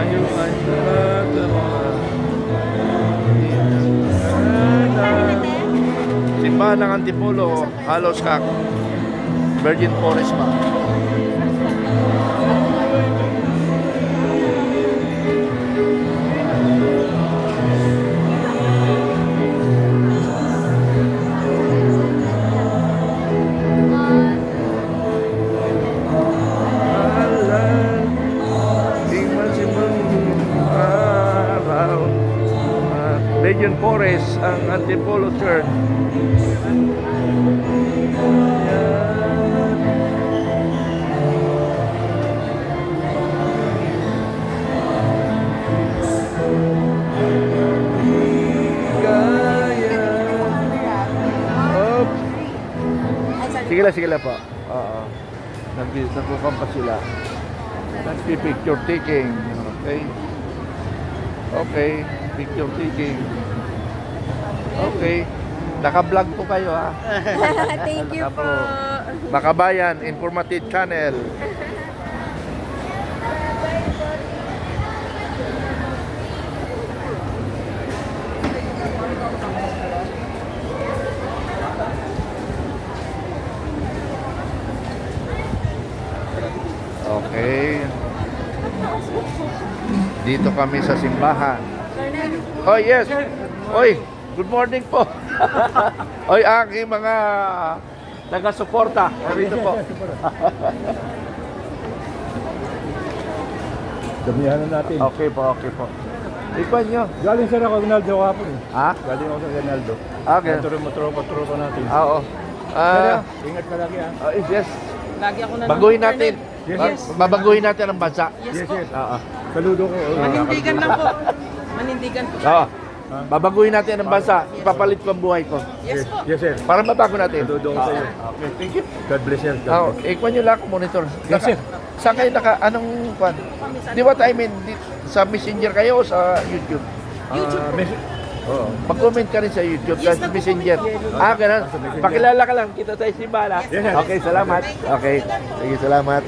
Tayo ay nagkaroon. Simbahan ng Antipolo, Halos Kak, Virgin Forest pa. Virgin Forest ang Antipolo Church. Sige lang po. Oo. Nagkukampa sila. Nagpi-picture taking. Okay. Okay. Picture taking. Okay. Naka-vlog po kayo ha. Thank you po. Makabayan, Informative Channel. Okay. Dito kami sa simbahan. Oh yes. Oy, good morning po. Oy, aking mga taga-suporta. Dito po. Damihan na natin. Okay po. Ikwan nyo. Galing sa Ronaldo kapon eh. Ha? Galing ako sa Ronaldo. Okay. Tropa natin. Oo. Ingat ka lagi ah. Yes. Lagi ako na Baguhin natin. Yes. Babaguhin natin ang bansa. Yes po. Oo. Saludo ko. Manindigan lang po. Manindigan po. Oo. Babaguhin natin ang bansa. Ipapalit ko ang buhay ko. Yes po. Yes sir. Para mabago natin. Saludo ko sa iyo. Okay, thank you. God bless you. Oh, ikwan nyo lang ako monitor. Yes, sir. Saan kayo anong kwan? Di what I mean, sa Messenger kayo o sa YouTube? Oo. Mag-comment ka rin sa YouTube, Yes, sa Messenger. Ganun. Pakilala ka lang, kita tayo si Bala. Yes, sir. Okay, salamat. Okay, sige, salamat.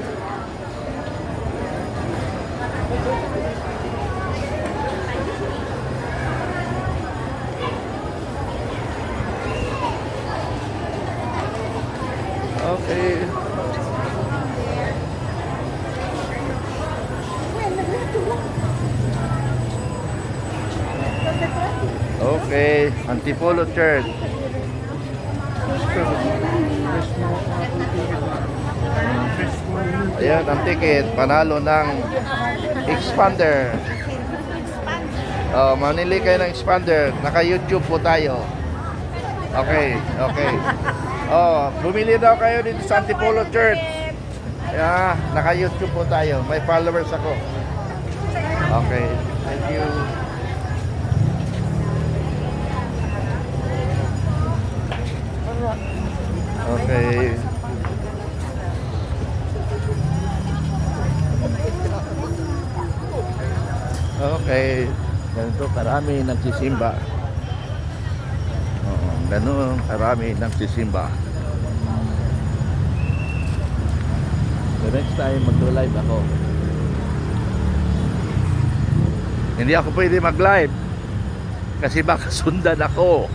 Okay. Okay, Antipolo Church. Ayan, ang ticket, panalo ng expander. Manili kayo ng expander. Naka-YouTube po tayo. Okay. Bumili daw kayo dito sa Antipolo Church. Yeah, naka-YouTube po tayo. May followers ako. Okay, thank you. Okay. Okay. Ganito karami nagsisimba. Oo, ganun karami nagsisimba. The next time mag-live ako. Hindi ako pwede mag-live kasi baka sundan ako.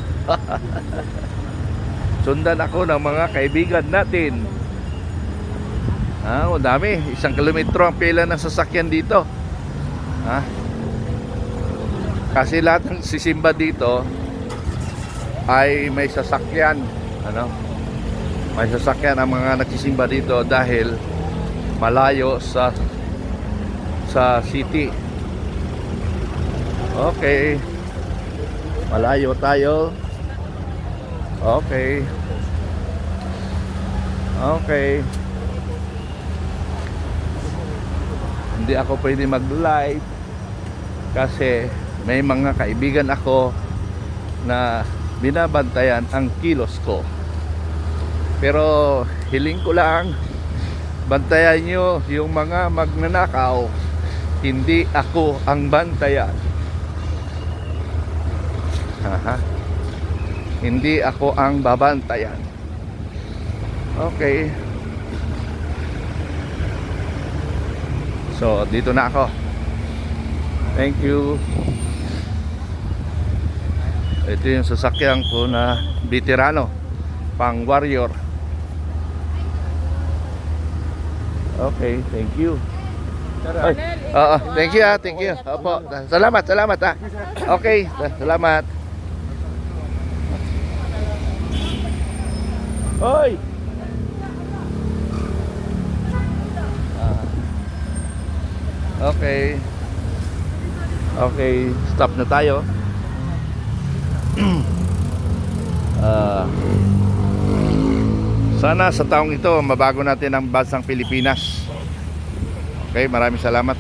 Sundan ako ng mga kaibigan natin. O dami, 1 kilometro ang pila ng sasakyan dito. Kasi lahat ng sisimba dito ay may sasakyan. May sasakyan ang mga nagsisimba dito dahil malayo sa city. Okay. Malayo tayo. Okay. Hindi ako pwede mag-live kasi may mga kaibigan ako na binabantayan ang kilos ko. Pero hiling ko lang, bantayan nyo yung mga magnanakaw. Hindi ako ang bantayan. Hindi ako ang babantayan. Okay. So, dito na ako. Thank you. Ito yung sasakyan ko na veterano, pang warrior. Okay, thank you. Ay, thank you thank you. Opo, salamat Okay, salamat. Hoy! Okay. Okay, stop na tayo. Sana sa taong ito mabago natin ang bansang Pilipinas. Okay, maraming salamat.